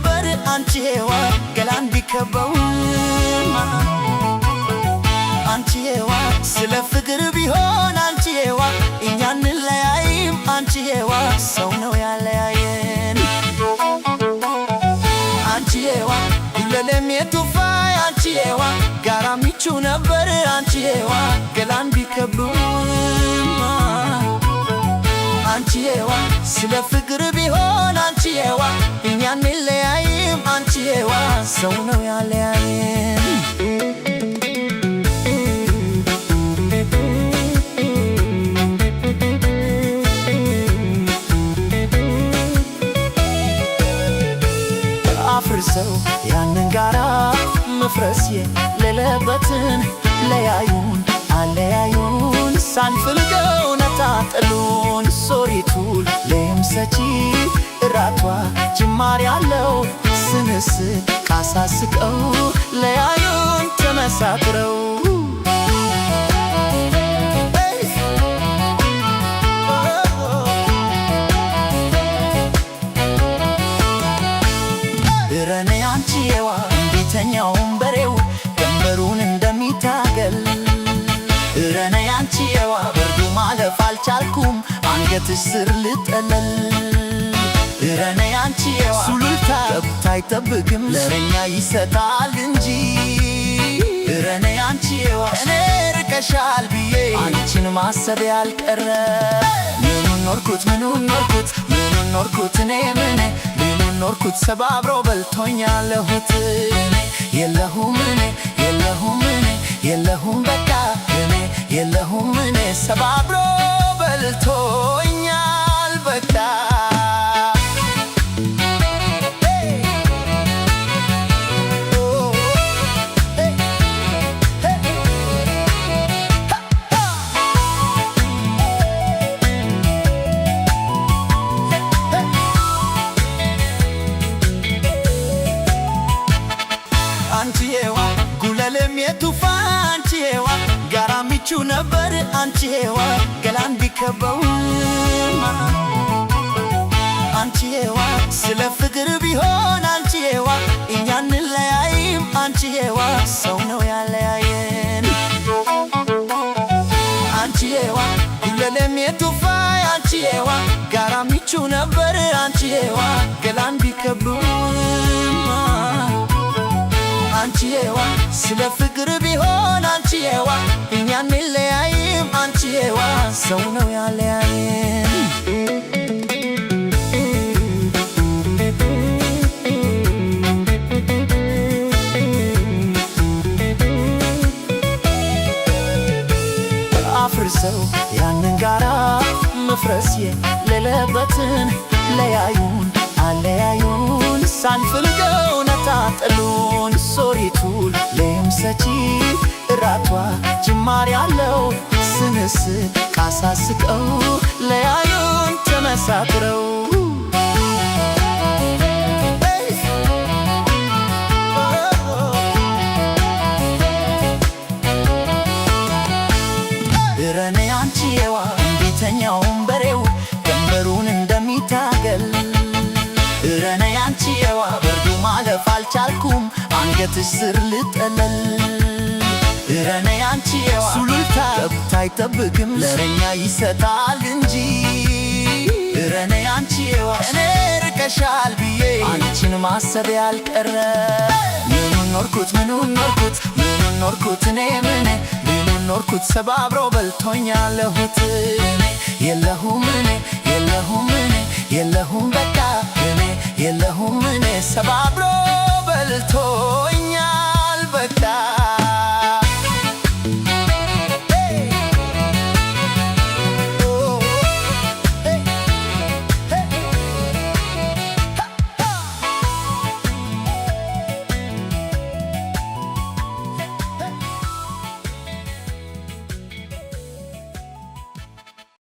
ነበር አንቺ ሔዋን ገላን ቢከበው አንቺ ሔዋን ስለ ፍቅር ቢሆን አንቺ ሔዋን እኛ እንለያይም አንቺ ሔዋን ሰው ነው ያለያየን አንቺ ሔዋን ሁለለም የቱፋይ አንቺ ሔዋን ጋራ ሚቹ ነበር አንቺ ሔዋን ገላን ቢከበው አንቺ ሔዋን ስለ ፍቅር ቢሆን አንቺ ሔዋን እኛ እንለያይም አንቺ ሔዋን ሰው ነው ያለያየን አፍርሰው ያንን ጋራ መፍረስ የሌለበትን ለያዩን አለያዩን ሳንፈልገው ነጣጥሉን ሶሪቱል ለምሰቺ እራቷ ጅማር ያለው ስንስቅ ቃሳስቀው ለያዩን ተመሳጥረው እረኔ አንቺ ሔዋን እንዴተኛውን በሬው ገንበሩን እንደሚታገል እረኔ አንቺ ሔዋን በርዱ ማለፍ አልቻልኩም አንገትሽ ስር ልጠለል እረኔ አንቺ ሔዋን ሱሉልታ ጠብታ አይጠብቅም ለእረኛ ይሰጣል እንጂ እረኔ አንቺ ሔዋን እኔ ርቀሻል ብዬ አንቺን ማሰብ ያልቀረ ምኑን ኖርኩት ምኑን ኖርኩት እኔ ምኔ ኖርኩት ሰባብሮ በልቶኛል እሁት የለሁም እኔ የለሁም በቃ እኔ የለሁም እኔ ሰባብሮ በልቶኛል በቃ አንቺ ሔዋን ጉለለም የቱፋ አንቺ ሔዋን ጋራ ሚቹ ነበር አንቺ ሔዋን ገላን ቢከበው አንቺ ሔዋን ስለ ፍቅር ቢሆን አንቺ ሔዋን እኛ እንለያይም አንቺ ሔዋን ሰው ነው ያለያየን አንቺ ሔዋን ጉለለም የቱፋ አንቺ ሔዋን ጋራ ሚቹ ነበር አንቺ ሔዋን ገላን ቢከበው አንቺ ሔዋን ስለ ፍቅር ቢሆን አንቺ ሔዋን እኛ እንለያይም አንቺ ሔዋን ሰው ነው ያለያየን አፍርሰው ያንን ጋራ መፍረስ የሌለበትን ለያዩን አለያዩን ሳንፈልገው ነጣጥሉን ሶሪቱል ለምሰቺ እራቷ ጅማር ያለው ስንስቅ ቃሳስቀው ለያዩን ተመሳጥረው እረኔ አንቺ ሔዋን እንዴተኛውን በሬው ገንበሩን እንደሚታገል እረኔ አንቺ ሔዋን በርዱ ማለፍ አልቻልኩም አንገትሽ ስር ልጠለል እረኔ አንቺ ሔዋን ሱሉልታ ጠብታ አይጠብቅም ለእረኛ ይሰጣል እንጂ እረኔ አንቺ ሔዋን እኔ ርቀሻል ብዬ አንቺን ማሰብ ያልቀረ ምኑን ኖርኩት እኔ ምኔ ኖርኩት ሰባብሮ በልቶኛል እሁት የለሁም እኔ የለሁም